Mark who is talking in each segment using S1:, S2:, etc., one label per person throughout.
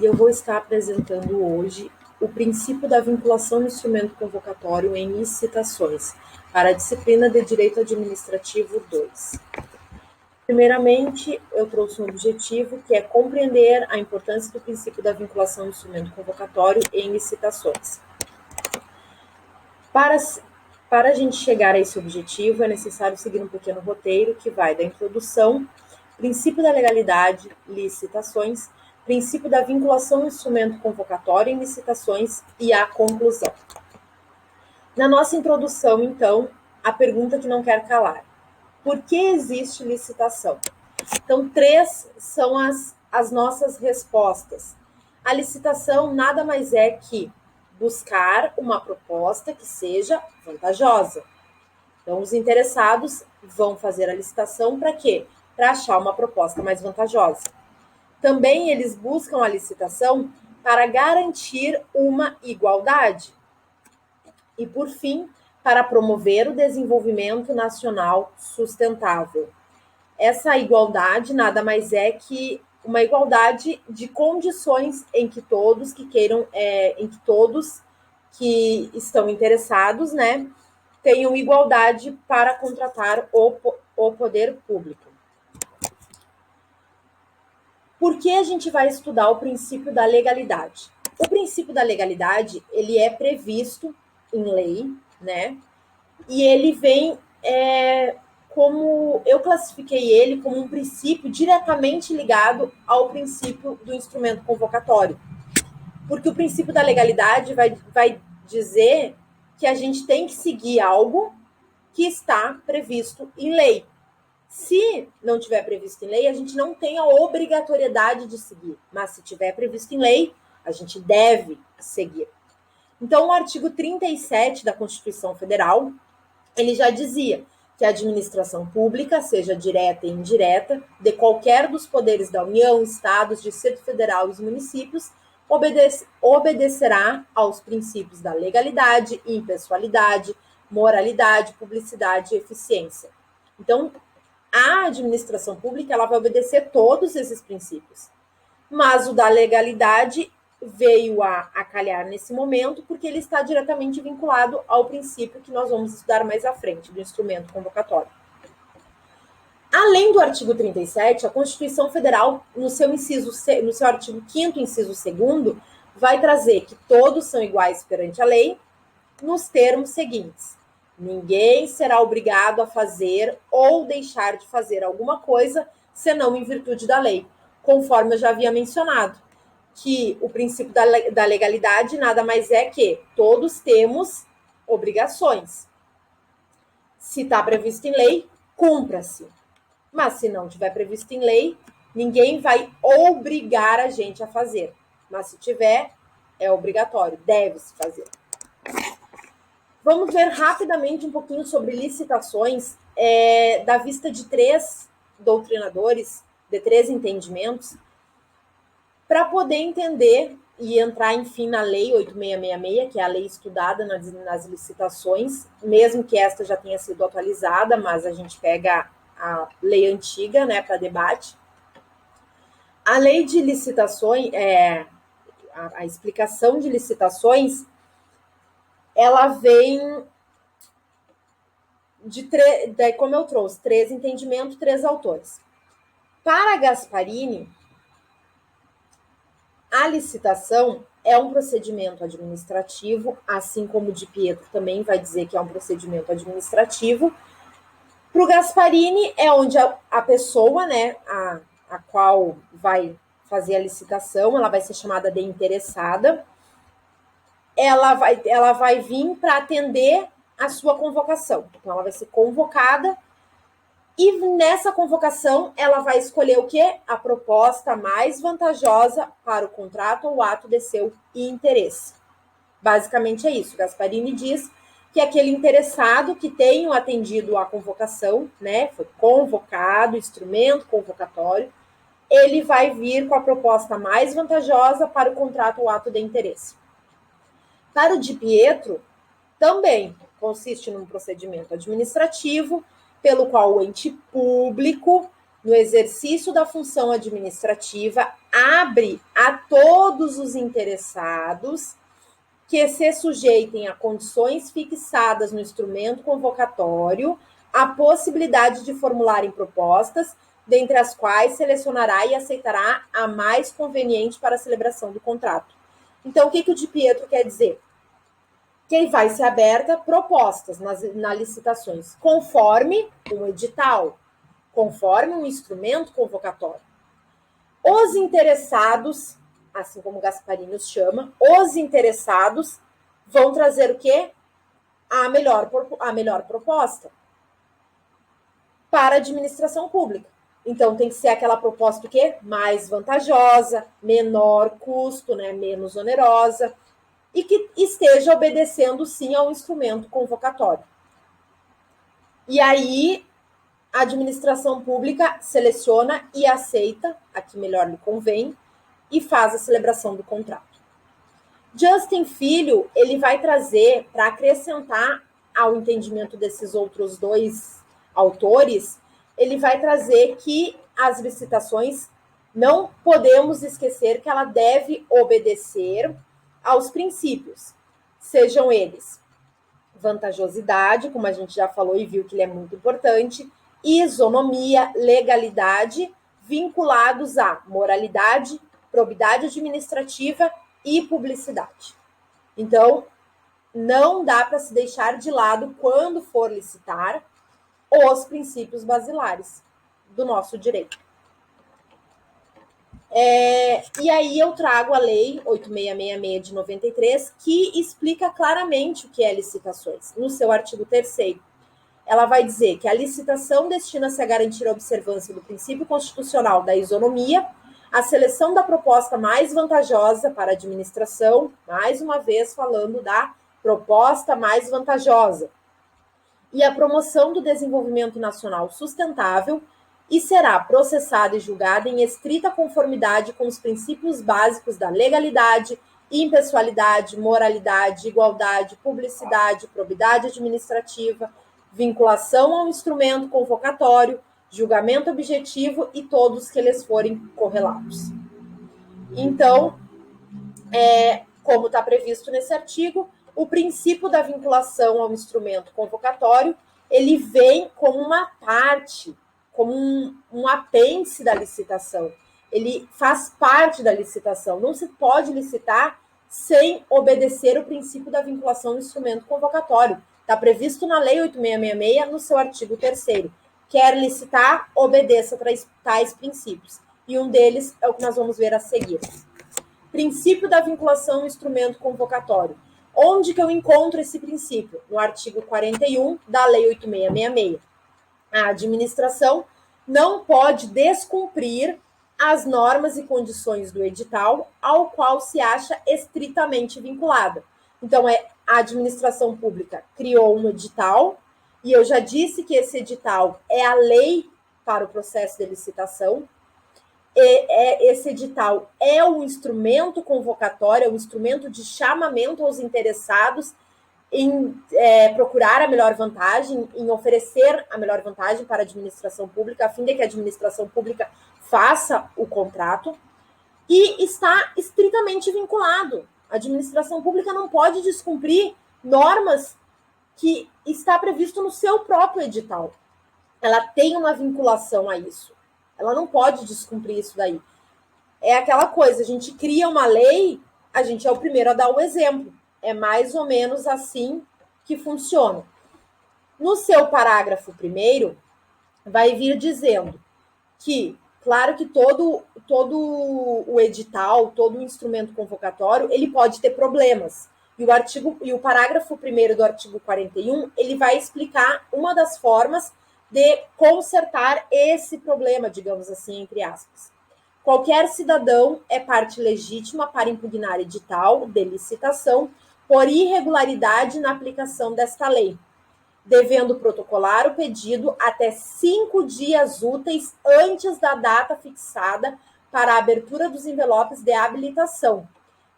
S1: e eu vou estar apresentando hoje o princípio da vinculação do instrumento convocatório em licitações, para a disciplina de Direito Administrativo 2. Primeiramente, eu trouxe um objetivo que é compreender a importância do princípio da vinculação do instrumento convocatório em licitações. Para a gente chegar a esse objetivo, é necessário seguir um pequeno roteiro que vai da introdução, princípio da legalidade, licitações, princípio da vinculação do instrumento convocatório em licitações e a conclusão. Na nossa introdução, então, a pergunta que não quer calar. Por que existe licitação? Então, 3 são as nossas respostas. A licitação nada mais é que buscar uma proposta que seja vantajosa. Então, os interessados vão fazer a licitação para quê? Para achar uma proposta mais vantajosa. Também eles buscam a licitação para garantir uma igualdade. E, por fim, para promover o desenvolvimento nacional sustentável. Essa igualdade nada mais é que uma igualdade de condições em que todos que queiram, em que todos que estão interessados, né, tenham igualdade para contratar o poder público. Por que a gente vai estudar o princípio da legalidade? O princípio da legalidade, ele é previsto em lei, né, e ele vem como eu classifiquei ele como um princípio diretamente ligado ao princípio do instrumento convocatório. Porque o princípio da legalidade vai dizer que a gente tem que seguir algo que está previsto em lei. Se não tiver previsto em lei, a gente não tem a obrigatoriedade de seguir. Mas se tiver previsto em lei, a gente deve seguir. Então, o artigo 37 da Constituição Federal, ele já dizia que a administração pública, seja direta e indireta, de qualquer dos poderes da União, Estados, Distrito Federal e os municípios, obedecerá aos princípios da legalidade, impessoalidade, moralidade, publicidade e eficiência. Então, a administração pública ela vai obedecer todos esses princípios. Mas o da legalidade veio a calhar nesse momento, porque ele está diretamente vinculado ao princípio que nós vamos estudar mais à frente, do instrumento convocatório. Além do artigo 37, a Constituição Federal, no seu artigo 5º, inciso 2º, vai trazer que todos são iguais perante a lei, nos termos seguintes: ninguém será obrigado a fazer ou deixar de fazer alguma coisa, senão em virtude da lei, conforme eu já havia mencionado, que o princípio da legalidade nada mais é que todos temos obrigações. Se está previsto em lei, cumpra-se. Mas se não tiver previsto em lei, ninguém vai obrigar a gente a fazer. Mas se tiver, é obrigatório, deve-se fazer. Vamos ver rapidamente um pouquinho sobre licitações, da vista de 3 doutrinadores, de 3 entendimentos, para poder entender e entrar, enfim, na Lei 8666, que é a lei estudada nas licitações, mesmo que esta já tenha sido atualizada, mas a gente pega a lei antiga, né, para debate. A lei de licitações, a explicação de licitações, ela vem como eu trouxe, 3 entendimentos, 3 autores. Para Gasparini, a licitação é um procedimento administrativo, assim como o de Pietro também vai dizer que é um procedimento administrativo. Para o Gasparini, é onde a pessoa, né, a qual vai fazer a licitação, ela vai ser chamada de interessada, ela vai vir para atender a sua convocação. Então, ela vai ser convocada e nessa convocação ela vai escolher o quê? A proposta mais vantajosa para o contrato ou ato de seu interesse. Basicamente é isso. Gasparini diz que aquele interessado que tenha atendido a convocação, né, foi convocado, instrumento convocatório, ele vai vir com a proposta mais vantajosa para o contrato ou ato de interesse. Para o Di Pietro, também consiste num procedimento administrativo, pelo qual o ente público, no exercício da função administrativa, abre a todos os interessados que se sujeitem a condições fixadas no instrumento convocatório a possibilidade de formularem propostas, dentre as quais selecionará e aceitará a mais conveniente para a celebração do contrato. Então, o que o Di Pietro quer dizer? Que vai ser aberta propostas nas licitações, conforme um edital, conforme um instrumento convocatório. Os interessados, assim como Gasparini os chama, os interessados vão trazer o quê? A melhor proposta para a administração pública. Então, tem que ser aquela proposta o quê? Mais vantajosa, menor custo, né? Menos onerosa, e que esteja obedecendo, sim, ao instrumento convocatório. E aí, a administração pública seleciona e aceita a que melhor lhe convém e faz a celebração do contrato. Justin Filho, ele vai trazer, para acrescentar ao entendimento desses outros dois autores, ele vai trazer que as licitações, não podemos esquecer que ela deve obedecer aos princípios, sejam eles vantajosidade, como a gente já falou e viu que ele é muito importante, isonomia, legalidade, vinculados à moralidade, probidade administrativa e publicidade. Então, não dá para se deixar de lado, quando for licitar, os princípios basilares do nosso direito. E aí eu trago a Lei 8666 de 93, que explica claramente o que é licitações. No seu artigo 3º, ela vai dizer que a licitação destina-se a garantir a observância do princípio constitucional da isonomia, a seleção da proposta mais vantajosa para a administração, mais uma vez falando da proposta mais vantajosa, e a promoção do desenvolvimento nacional sustentável, e será processada e julgada em estrita conformidade com os princípios básicos da legalidade, impessoalidade, moralidade, igualdade, publicidade, probidade administrativa, vinculação ao instrumento convocatório, julgamento objetivo e todos que lhes forem correlatos. Então, como está previsto nesse artigo, o princípio da vinculação ao instrumento convocatório, ele vem como uma parte, como um apêndice da licitação. Ele faz parte da licitação. Não se pode licitar sem obedecer o princípio da vinculação ao instrumento convocatório. Está previsto na Lei 8666, no seu artigo 3º. Quer licitar, obedeça tais princípios. E um deles é o que nós vamos ver a seguir. Princípio da vinculação ao instrumento convocatório. Onde que eu encontro esse princípio? No artigo 41 da Lei 8666. A administração não pode descumprir as normas e condições do edital ao qual se acha estritamente vinculada. Então, a administração pública criou um edital, e eu já disse que esse edital é a lei para o processo de licitação. Esse edital é um instrumento convocatório, é um instrumento de chamamento aos interessados em procurar a melhor vantagem, em oferecer a melhor vantagem para a administração pública, a fim de que a administração pública faça o contrato, e está estritamente vinculado. A administração pública não pode descumprir normas que está previsto no seu próprio edital. Ela tem uma vinculação a isso. Ela não pode descumprir isso daí. É aquela coisa, a gente cria uma lei, a gente é o primeiro a dar o exemplo. É mais ou menos assim que funciona. No seu parágrafo 1º, vai vir dizendo que, claro que todo o edital, todo o instrumento convocatório, ele pode ter problemas. E o parágrafo 1º do artigo 41, ele vai explicar uma das formas de consertar esse problema, digamos assim, entre aspas. Qualquer cidadão é parte legítima para impugnar edital de licitação por irregularidade na aplicação desta lei, devendo protocolar o pedido até 5 dias úteis antes da data fixada para a abertura dos envelopes de habilitação,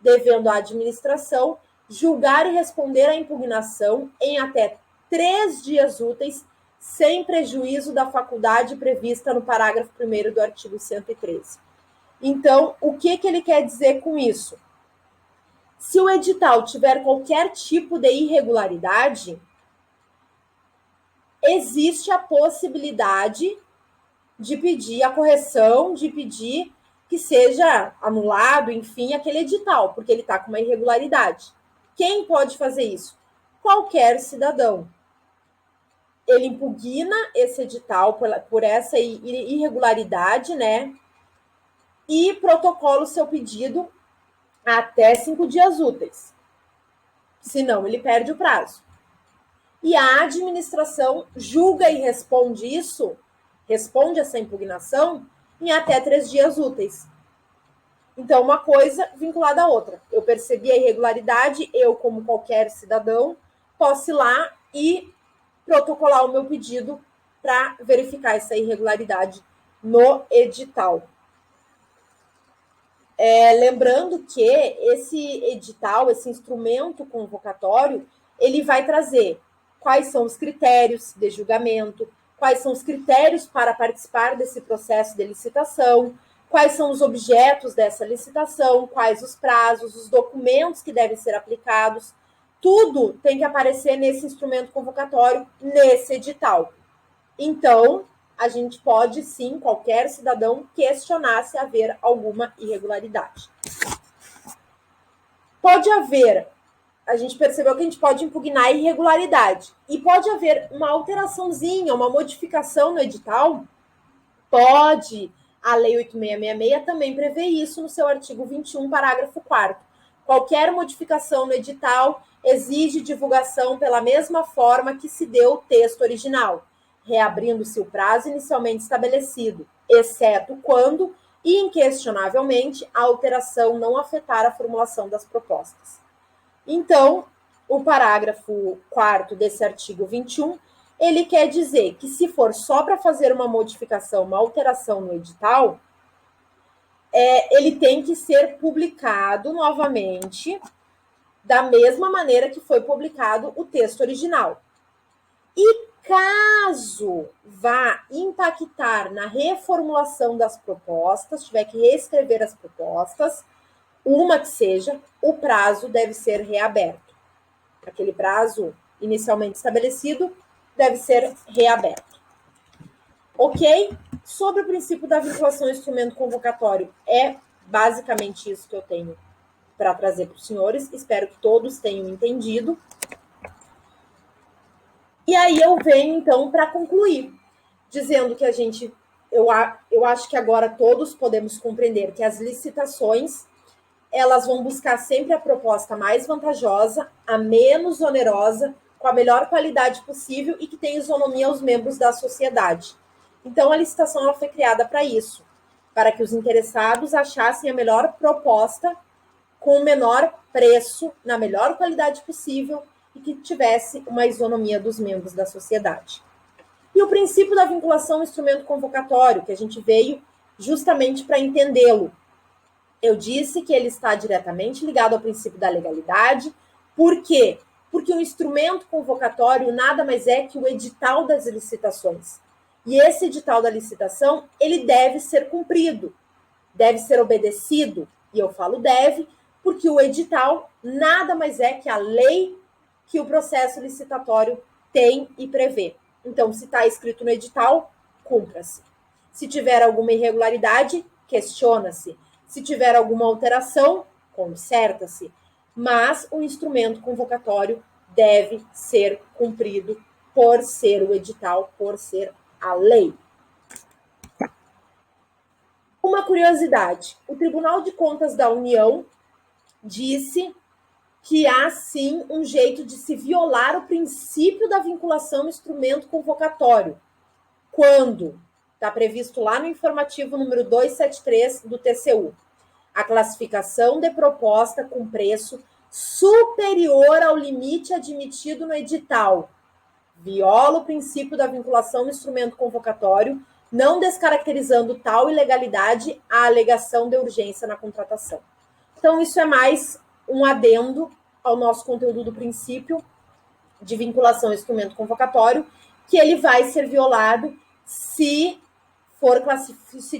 S1: devendo a administração julgar e responder à impugnação em até 3 dias úteis, sem prejuízo da faculdade prevista no parágrafo 1º do artigo 113. Então, o que ele quer dizer com isso? Se o edital tiver qualquer tipo de irregularidade, existe a possibilidade de pedir a correção, de pedir que seja anulado, enfim, aquele edital, porque ele está com uma irregularidade. Quem pode fazer isso? Qualquer cidadão. Ele impugna esse edital por essa irregularidade, né? E protocola o seu pedido até 5 dias úteis. Senão, ele perde o prazo. E a administração julga e responde essa impugnação, em até 3 dias úteis. Então, uma coisa vinculada à outra. Eu percebi a irregularidade, eu, como qualquer cidadão, posso ir lá e protocolar o meu pedido para verificar essa irregularidade no edital. Lembrando que esse edital, esse instrumento convocatório, ele vai trazer quais são os critérios de julgamento, quais são os critérios para participar desse processo de licitação, quais são os objetos dessa licitação, quais os prazos, os documentos que devem ser aplicados. Tudo tem que aparecer nesse instrumento convocatório, nesse edital. Então, a gente pode, sim, qualquer cidadão, questionar se haver alguma irregularidade. Pode haver, a gente percebeu que a gente pode impugnar a irregularidade. E pode haver uma alteraçãozinha, uma modificação no edital? Pode. A Lei 8666 também prevê isso no seu artigo 21, parágrafo 4º. Qualquer modificação no edital exige divulgação pela mesma forma que se deu o texto original, reabrindo-se o prazo inicialmente estabelecido, exceto quando, inquestionavelmente, a alteração não afetar a formulação das propostas. Então, o parágrafo 4º desse artigo 21, ele quer dizer que se for só para fazer uma modificação, uma alteração no edital, ele tem que ser publicado novamente da mesma maneira que foi publicado o texto original. E caso vá impactar na reformulação das propostas, tiver que reescrever as propostas, uma que seja, o prazo deve ser reaberto. Aquele prazo inicialmente estabelecido deve ser reaberto. Ok? Sobre o princípio da vinculação ao instrumento convocatório, é basicamente isso que eu tenho para trazer para os senhores. Espero que todos tenham entendido. E aí eu venho, então, para concluir, dizendo que eu acho que agora todos podemos compreender que as licitações, elas vão buscar sempre a proposta mais vantajosa, a menos onerosa, com a melhor qualidade possível e que tenha isonomia aos membros da sociedade. Então, a licitação ela foi criada para isso, para que os interessados achassem a melhor proposta com o menor preço, na melhor qualidade possível e que tivesse uma isonomia dos membros da sociedade. E o princípio da vinculação ao instrumento convocatório, que a gente veio justamente para entendê-lo. Eu disse que ele está diretamente ligado ao princípio da legalidade. Por quê? Porque o instrumento convocatório nada mais é que o edital das licitações. E esse edital da licitação, ele deve ser cumprido, deve ser obedecido. E eu falo deve, porque o edital nada mais é que a lei que o processo licitatório tem e prevê. Então, se está escrito no edital, cumpra-se. Se tiver alguma irregularidade, questiona-se. Se tiver alguma alteração, conserta-se. Mas o instrumento convocatório deve ser cumprido por ser o edital, por ser a lei. Uma curiosidade: o Tribunal de Contas da União disse que há sim um jeito de se violar o princípio da vinculação ao instrumento convocatório. Quando? Está previsto lá no informativo número 273 do TCU. A classificação de proposta com preço superior ao limite admitido no edital viola o princípio da vinculação ao instrumento convocatório, não descaracterizando tal ilegalidade a alegação de urgência na contratação. Então, isso é mais um adendo ao nosso conteúdo do princípio de vinculação ao instrumento convocatório, que ele vai ser violado se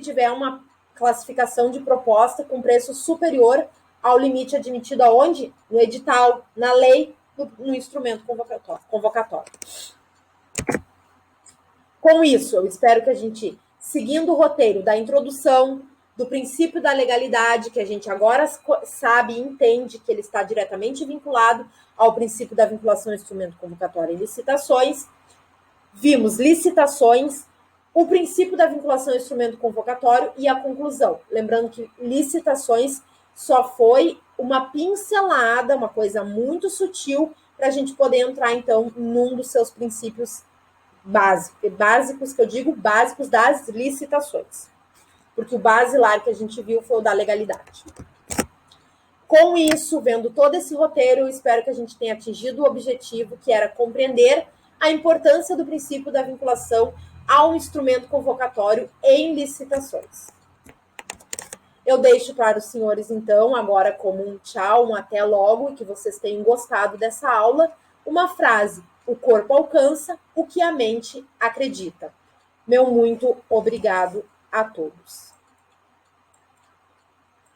S1: tiver uma classificação de proposta com preço superior ao limite admitido aonde? No edital, na lei, no instrumento convocatório. Com isso, eu espero que a gente, seguindo o roteiro da introdução, do princípio da legalidade, que a gente agora sabe e entende que ele está diretamente vinculado ao princípio da vinculação ao instrumento convocatório e licitações, vimos licitações, o princípio da vinculação ao instrumento convocatório e a conclusão. Lembrando que licitações só foi uma pincelada, uma coisa muito sutil, para a gente poder entrar, então, num dos seus princípios básicos, que eu digo básicos das licitações. Porque o basilar que a gente viu foi o da legalidade. Com isso, vendo todo esse roteiro, eu espero que a gente tenha atingido o objetivo, que era compreender a importância do princípio da vinculação ao instrumento convocatório em licitações. Eu deixo para os senhores, então, agora como um tchau, um até logo, e que vocês tenham gostado dessa aula, uma frase: o corpo alcança o que a mente acredita. Meu muito obrigado a todos.